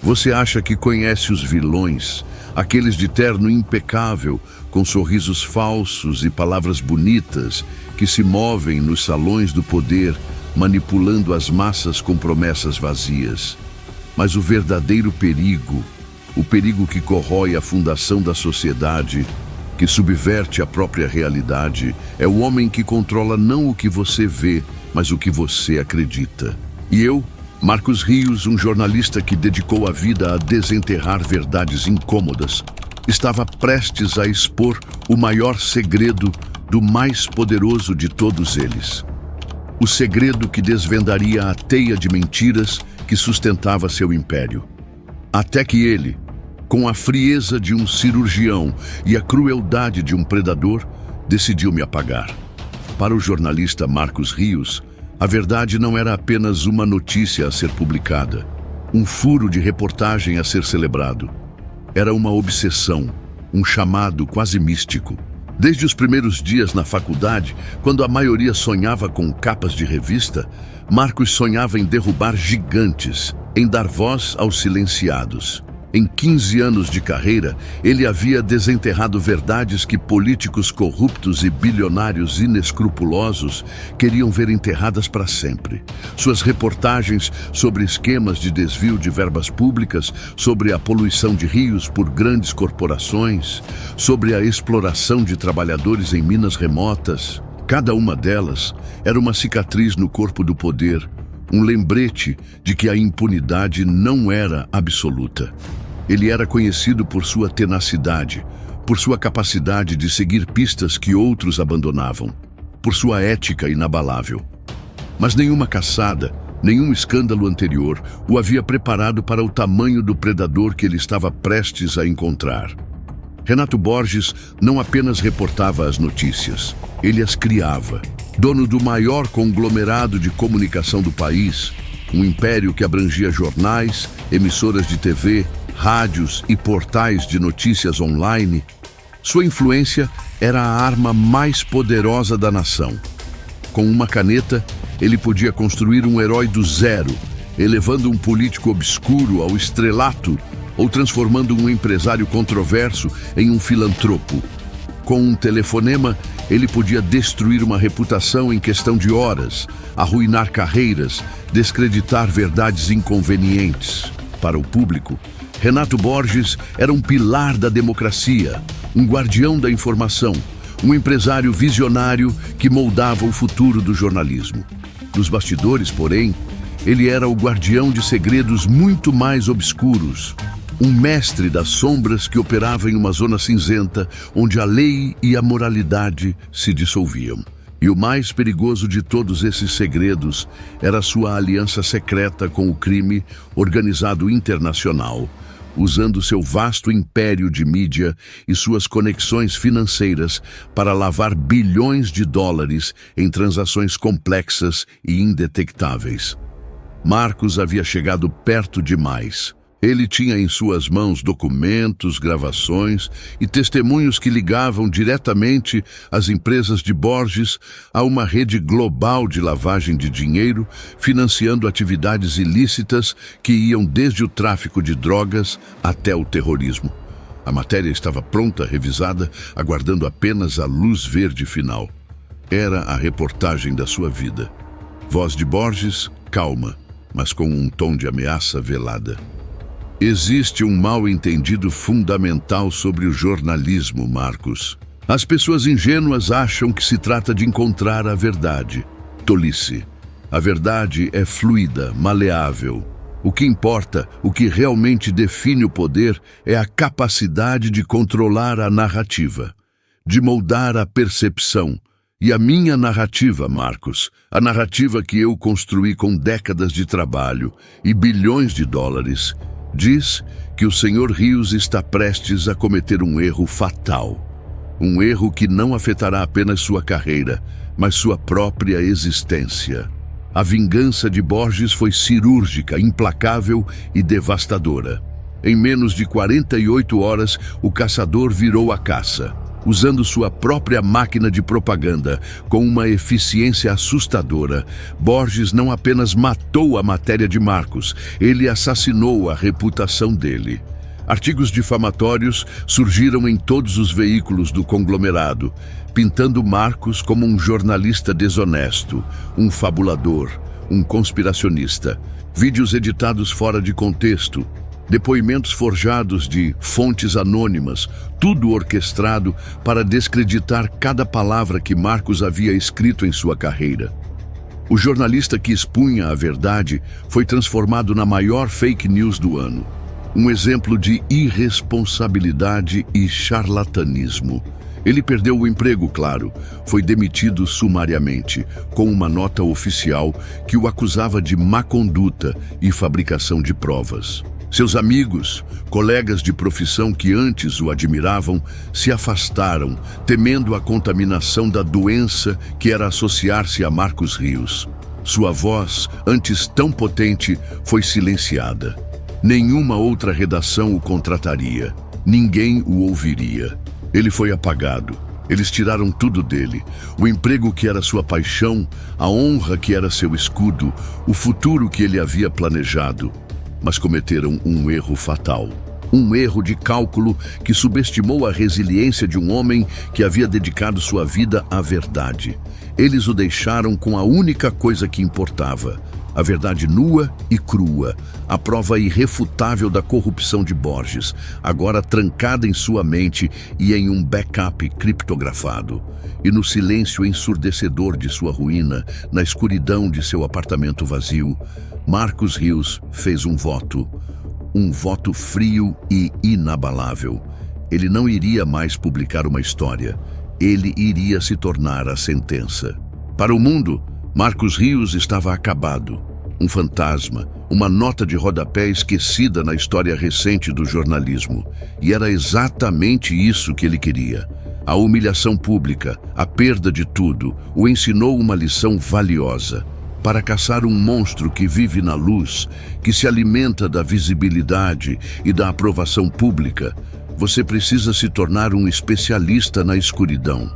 Você acha que conhece os vilões, aqueles de terno impecável, com sorrisos falsos e palavras bonitas, que se movem nos salões do poder, manipulando as massas com promessas vazias. Mas o verdadeiro perigo, o perigo que corrói a fundação da sociedade, que subverte a própria realidade, é o homem que controla não o que você vê, mas o que você acredita. E eu, Marcos Rios, um jornalista que dedicou a vida a desenterrar verdades incômodas, estava prestes a expor o maior segredo do mais poderoso de todos eles. O segredo que desvendaria a teia de mentiras que sustentava seu império. Até que ele, com a frieza de um cirurgião e a crueldade de um predador, decidiu me apagar. Para o jornalista Marcos Rios, a verdade não era apenas uma notícia a ser publicada, um furo de reportagem a ser celebrado. Era uma obsessão, um chamado quase místico. Desde os primeiros dias na faculdade, quando a maioria sonhava com capas de revista, Marcos sonhava em derrubar gigantes, em dar voz aos silenciados. Em 15 anos de carreira, ele havia desenterrado verdades que políticos corruptos e bilionários inescrupulosos queriam ver enterradas para sempre. Suas reportagens sobre esquemas de desvio de verbas públicas, sobre a poluição de rios por grandes corporações, sobre a exploração de trabalhadores em minas remotas, cada uma delas era uma cicatriz no corpo do poder, um lembrete de que a impunidade não era absoluta. Ele era conhecido por sua tenacidade, por sua capacidade de seguir pistas que outros abandonavam, por sua ética inabalável. Mas nenhuma caçada, nenhum escândalo anterior o havia preparado para o tamanho do predador que ele estava prestes a encontrar. Renato Borges não apenas reportava as notícias, ele as criava. Dono do maior conglomerado de comunicação do país, um império que abrangia jornais, emissoras de TV, rádios e portais de notícias online, sua influência era a arma mais poderosa da nação. Com uma caneta, ele podia construir um herói do zero, elevando um político obscuro ao estrelato ou transformando um empresário controverso em um filantropo. Com um telefonema, ele podia destruir uma reputação em questão de horas, arruinar carreiras, descreditar verdades inconvenientes. Para o público, Renato Borges era um pilar da democracia, um guardião da informação, um empresário visionário que moldava o futuro do jornalismo. Nos bastidores, porém, ele era o guardião de segredos muito mais obscuros, um mestre das sombras que operava em uma zona cinzenta onde a lei e a moralidade se dissolviam. E o mais perigoso de todos esses segredos era sua aliança secreta com o crime organizado internacional, usando seu vasto império de mídia e suas conexões financeiras para lavar bilhões de dólares em transações complexas e indetectáveis. Marcos havia chegado perto demais. Ele tinha em suas mãos documentos, gravações e testemunhos que ligavam diretamente as empresas de Borges a uma rede global de lavagem de dinheiro, financiando atividades ilícitas que iam desde o tráfico de drogas até o terrorismo. A matéria estava pronta, revisada, aguardando apenas a luz verde final. Era a reportagem da sua vida. Voz de Borges, calma, mas com um tom de ameaça velada. Existe um mal-entendido fundamental sobre o jornalismo, Marcos. As pessoas ingênuas acham que se trata de encontrar a verdade. Tolice. A verdade é fluida, maleável. O que importa, o que realmente define o poder, é a capacidade de controlar a narrativa, de moldar a percepção. E a minha narrativa, Marcos, a narrativa que eu construí com décadas de trabalho e bilhões de dólares, diz que o Sr. Rios está prestes a cometer um erro fatal. Um erro que não afetará apenas sua carreira, mas sua própria existência. A vingança de Borges foi cirúrgica, implacável e devastadora. Em menos de 48 horas, o caçador virou a caça. Usando sua própria máquina de propaganda com uma eficiência assustadora, Borges não apenas matou a matéria de Marcos, ele assassinou a reputação dele. Artigos difamatórios surgiram em todos os veículos do conglomerado, pintando Marcos como um jornalista desonesto, um fabulador, um conspiracionista. Vídeos editados fora de contexto, depoimentos forjados de fontes anônimas, tudo orquestrado para descreditar cada palavra que Marcos havia escrito em sua carreira. O jornalista que expunha a verdade foi transformado na maior fake news do ano. Um exemplo de irresponsabilidade e charlatanismo. Ele perdeu o emprego, claro. Foi demitido sumariamente, com uma nota oficial que o acusava de má conduta e fabricação de provas. Seus amigos, colegas de profissão que antes o admiravam, se afastaram, temendo a contaminação da doença que era associar-se a Marcos Rios. Sua voz, antes tão potente, foi silenciada. Nenhuma outra redação o contrataria. Ninguém o ouviria. Ele foi apagado. Eles tiraram tudo dele. O emprego que era sua paixão, a honra que era seu escudo, o futuro que ele havia planejado. Mas cometeram um erro fatal. Um erro de cálculo que subestimou a resiliência de um homem que havia dedicado sua vida à verdade. Eles o deixaram com a única coisa que importava: a verdade nua e crua, a prova irrefutável da corrupção de Borges, agora trancada em sua mente e em um backup criptografado. E no silêncio ensurdecedor de sua ruína, na escuridão de seu apartamento vazio, Marcos Rios fez um voto frio e inabalável. Ele não iria mais publicar uma história, ele iria se tornar a sentença. Para o mundo, Marcos Rios estava acabado, um fantasma, uma nota de rodapé esquecida na história recente do jornalismo. E era exatamente isso que ele queria. A humilhação pública, a perda de tudo, o ensinou uma lição valiosa. Para caçar um monstro que vive na luz, que se alimenta da visibilidade e da aprovação pública, você precisa se tornar um especialista na escuridão.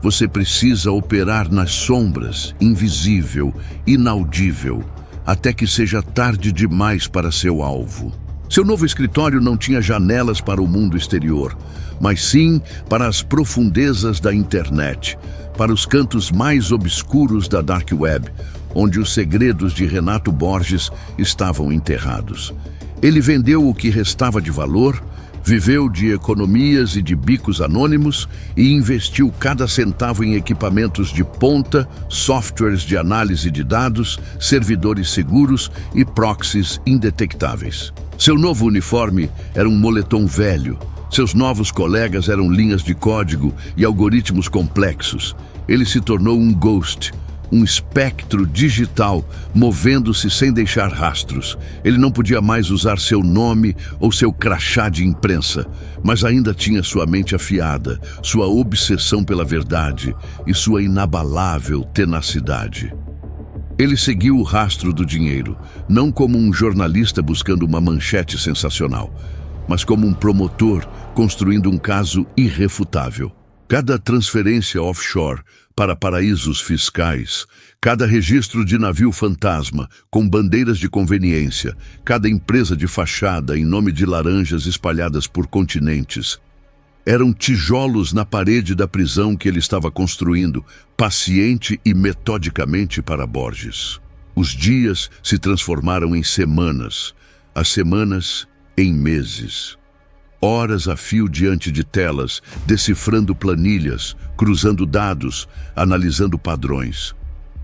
Você precisa operar nas sombras, invisível, inaudível, até que seja tarde demais para seu alvo. Seu novo escritório não tinha janelas para o mundo exterior, mas sim para as profundezas da internet, para os cantos mais obscuros da Dark Web, onde os segredos de Renato Borges estavam enterrados. Ele vendeu o que restava de valor, viveu de economias e de bicos anônimos e investiu cada centavo em equipamentos de ponta, softwares de análise de dados, servidores seguros e proxies indetectáveis. Seu novo uniforme era um moletom velho. Seus novos colegas eram linhas de código e algoritmos complexos. Ele se tornou um ghost, um espectro digital, movendo-se sem deixar rastros. Ele não podia mais usar seu nome ou seu crachá de imprensa, mas ainda tinha sua mente afiada, sua obsessão pela verdade e sua inabalável tenacidade. Ele seguiu o rastro do dinheiro, não como um jornalista buscando uma manchete sensacional, mas como um promotor construindo um caso irrefutável. Cada transferência offshore para paraísos fiscais, cada registro de navio fantasma com bandeiras de conveniência, cada empresa de fachada em nome de laranjas espalhadas por continentes, eram tijolos na parede da prisão que ele estava construindo, paciente e metodicamente para Borges. Os dias se transformaram em semanas, as semanas em meses. Horas a fio diante de telas, decifrando planilhas, cruzando dados, analisando padrões.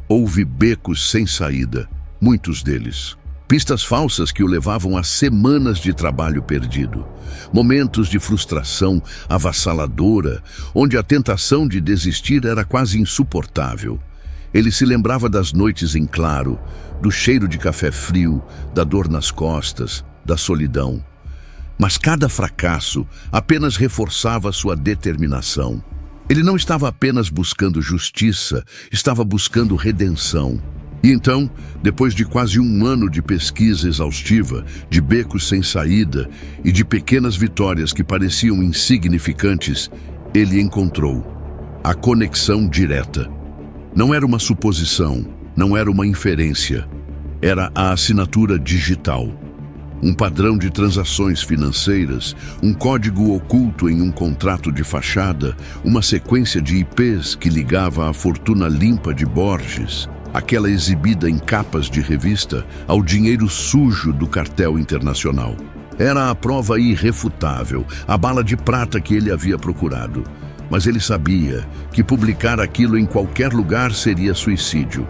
Houve becos sem saída, muitos deles. Pistas falsas que o levavam a semanas de trabalho perdido. Momentos de frustração avassaladora, onde a tentação de desistir era quase insuportável. Ele se lembrava das noites em claro, do cheiro de café frio, da dor nas costas, da solidão. Mas cada fracasso apenas reforçava sua determinação. Ele não estava apenas buscando justiça, estava buscando redenção. E então, depois de quase um ano de pesquisa exaustiva, de becos sem saída e de pequenas vitórias que pareciam insignificantes, ele encontrou a conexão direta. Não era uma suposição, não era uma inferência. Era a assinatura digital. Um padrão de transações financeiras, um código oculto em um contrato de fachada, uma sequência de IPs que ligava a fortuna limpa de Borges, aquela exibida em capas de revista, ao dinheiro sujo do cartel internacional. Era a prova irrefutável, a bala de prata que ele havia procurado. Mas ele sabia que publicar aquilo em qualquer lugar seria suicídio.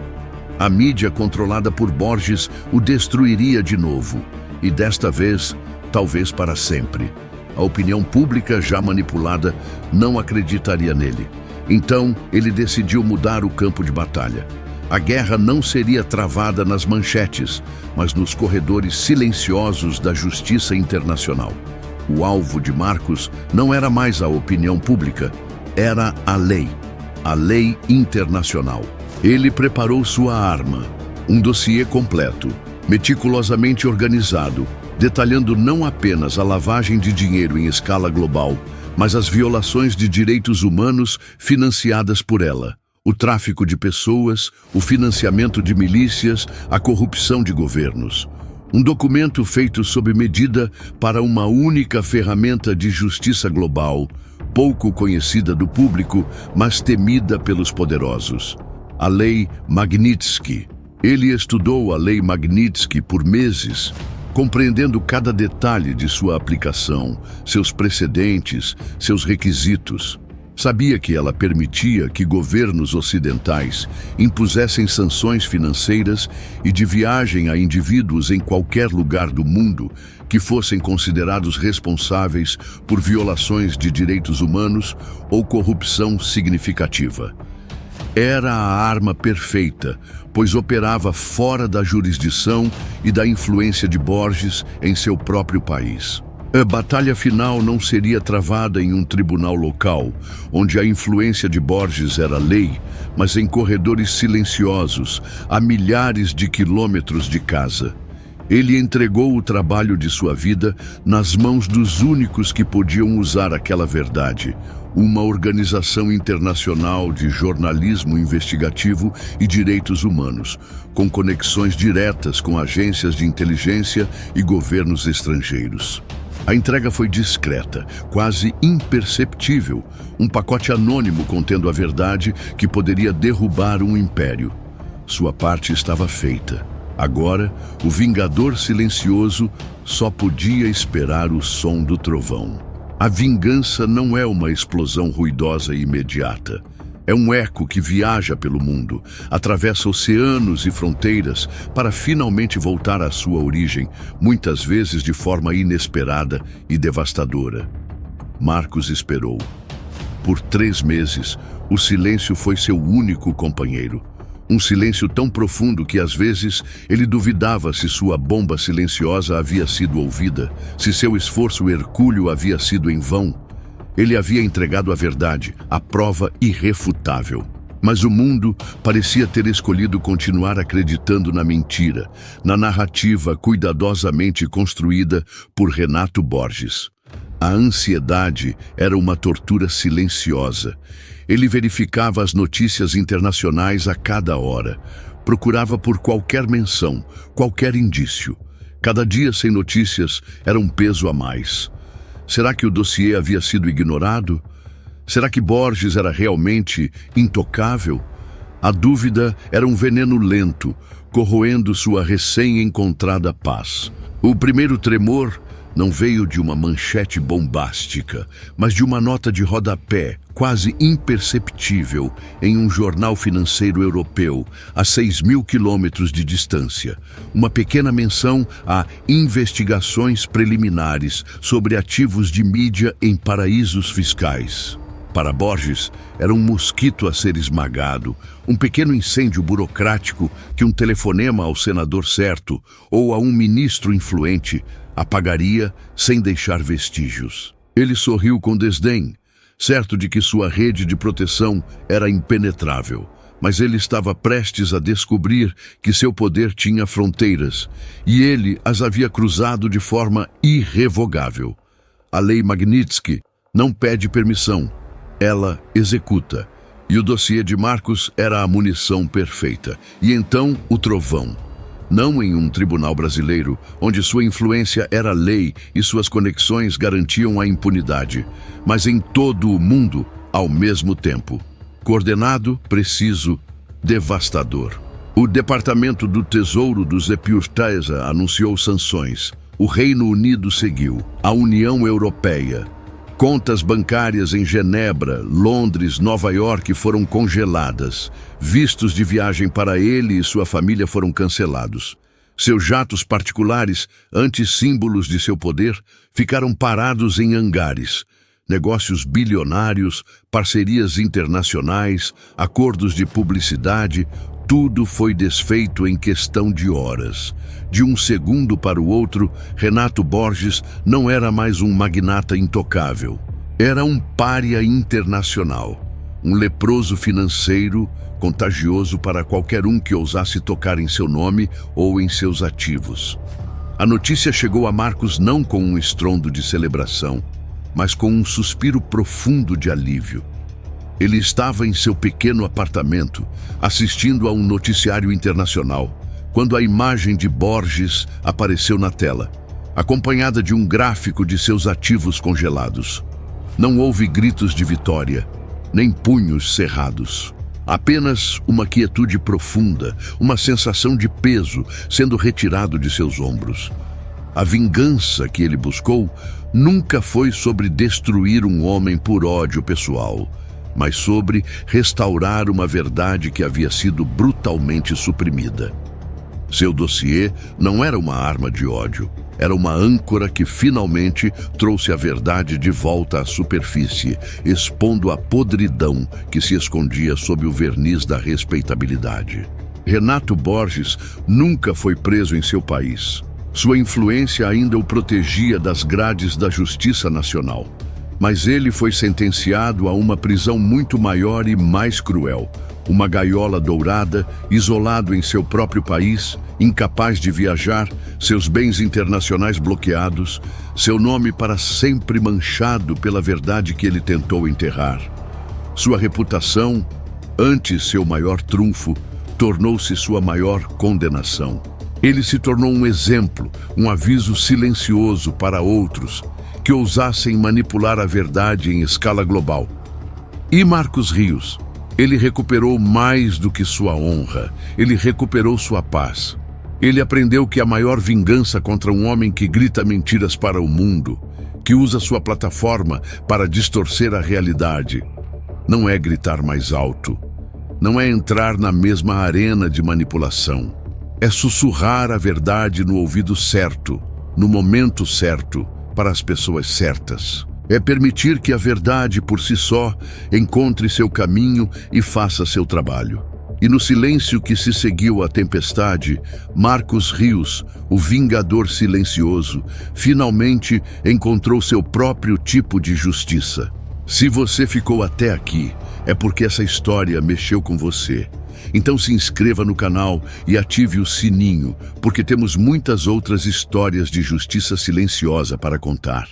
A mídia controlada por Borges o destruiria de novo. E desta vez, talvez para sempre. A opinião pública, já manipulada, não acreditaria nele. Então, ele decidiu mudar o campo de batalha. A guerra não seria travada nas manchetes, mas nos corredores silenciosos da justiça internacional. O alvo de Marcos não era mais a opinião pública, era a lei internacional. Ele preparou sua arma, um dossiê completo, meticulosamente organizado, detalhando não apenas a lavagem de dinheiro em escala global, mas as violações de direitos humanos financiadas por ela, o tráfico de pessoas, o financiamento de milícias, a corrupção de governos. Um documento feito sob medida para uma única ferramenta de justiça global, pouco conhecida do público, mas temida pelos poderosos. A Lei Magnitsky. Ele estudou a Lei Magnitsky por meses, compreendendo cada detalhe de sua aplicação, seus precedentes, seus requisitos. Sabia que ela permitia que governos ocidentais impusessem sanções financeiras e de viagem a indivíduos em qualquer lugar do mundo que fossem considerados responsáveis por violações de direitos humanos ou corrupção significativa. Era a arma perfeita, pois operava fora da jurisdição e da influência de Borges em seu próprio país. A batalha final não seria travada em um tribunal local, onde a influência de Borges era lei, mas em corredores silenciosos, a milhares de quilômetros de casa. Ele entregou o trabalho de sua vida nas mãos dos únicos que podiam usar aquela verdade, uma organização internacional de jornalismo investigativo e direitos humanos, com conexões diretas com agências de inteligência e governos estrangeiros. A entrega foi discreta, quase imperceptível, um pacote anônimo contendo a verdade que poderia derrubar um império. Sua parte estava feita. Agora, o vingador silencioso só podia esperar o som do trovão. A vingança não é uma explosão ruidosa e imediata. É um eco que viaja pelo mundo, atravessa oceanos e fronteiras para finalmente voltar à sua origem, muitas vezes de forma inesperada e devastadora. Marcos esperou. Por 3 meses, o silêncio foi seu único companheiro. Um silêncio tão profundo que às vezes ele duvidava se sua bomba silenciosa havia sido ouvida, se seu esforço hercúleo havia sido em vão. Ele havia entregado a verdade, a prova irrefutável. Mas o mundo parecia ter escolhido continuar acreditando na mentira, na narrativa cuidadosamente construída por Renato Borges. A ansiedade era uma tortura silenciosa. Ele verificava as notícias internacionais a cada hora, procurava por qualquer menção, qualquer indício. Cada dia sem notícias era um peso a mais. Será que o dossiê havia sido ignorado? Será que Borges era realmente intocável? A dúvida era um veneno lento, corroendo sua recém-encontrada paz. O primeiro tremor não veio de uma manchete bombástica, mas de uma nota de rodapé, quase imperceptível, em um jornal financeiro europeu, a 6.000 quilômetros de distância. Uma pequena menção a investigações preliminares sobre ativos de mídia em paraísos fiscais. Para Borges, era um mosquito a ser esmagado, um pequeno incêndio burocrático que um telefonema ao senador certo ou a um ministro influente apagaria sem deixar vestígios. Ele sorriu com desdém, certo de que sua rede de proteção era impenetrável. Mas ele estava prestes a descobrir que seu poder tinha fronteiras, e ele as havia cruzado de forma irrevogável. A Lei Magnitsky não pede permissão, ela executa. E o dossiê de Marcos era a munição perfeita. E então o trovão. Não em um tribunal brasileiro, onde sua influência era lei e suas conexões garantiam a impunidade, mas em todo o mundo ao mesmo tempo. Coordenado, preciso, devastador. O Departamento do Tesouro dos Epiurtaesa anunciou sanções. O Reino Unido seguiu. A União Europeia. Contas bancárias em Genebra, Londres, Nova York foram congeladas. Vistos de viagem para ele e sua família foram cancelados. Seus jatos particulares, antes símbolos de seu poder, ficaram parados em hangares. Negócios bilionários, parcerias internacionais, acordos de publicidade, tudo foi desfeito em questão de horas. De um segundo para o outro, Renato Borges não era mais um magnata intocável. Era um pária internacional, um leproso financeiro, contagioso para qualquer um que ousasse tocar em seu nome ou em seus ativos. A notícia chegou a Marcos não com um estrondo de celebração, mas com um suspiro profundo de alívio. Ele estava em seu pequeno apartamento, assistindo a um noticiário internacional, quando a imagem de Borges apareceu na tela, acompanhada de um gráfico de seus ativos congelados. Não houve gritos de vitória, nem punhos cerrados. Apenas uma quietude profunda, uma sensação de peso sendo retirado de seus ombros. A vingança que ele buscou nunca foi sobre destruir um homem por ódio pessoal, mas sobre restaurar uma verdade que havia sido brutalmente suprimida. Seu dossiê não era uma arma de ódio, era uma âncora que finalmente trouxe a verdade de volta à superfície, expondo a podridão que se escondia sob o verniz da respeitabilidade. Renato Borges nunca foi preso em seu país. Sua influência ainda o protegia das grades da Justiça Nacional. Mas ele foi sentenciado a uma prisão muito maior e mais cruel. Uma gaiola dourada, isolado em seu próprio país, incapaz de viajar, seus bens internacionais bloqueados, seu nome para sempre manchado pela verdade que ele tentou enterrar. Sua reputação, antes seu maior trunfo, tornou-se sua maior condenação. Ele se tornou um exemplo, um aviso silencioso para outros que ousassem manipular a verdade em escala global. E Marcos Rios? Ele recuperou mais do que sua honra, ele recuperou sua paz. Ele aprendeu que a maior vingança contra um homem que grita mentiras para o mundo, que usa sua plataforma para distorcer a realidade, não é gritar mais alto, não é entrar na mesma arena de manipulação, é sussurrar a verdade no ouvido certo, no momento certo, para as pessoas certas. É permitir que a verdade por si só encontre seu caminho e faça seu trabalho. E no silêncio que se seguiu à tempestade, Marcos Rios, o vingador silencioso, finalmente encontrou seu próprio tipo de justiça. Se você ficou até aqui, é porque essa história mexeu com você. Então se inscreva no canal e ative o sininho, porque temos muitas outras histórias de justiça silenciosa para contar.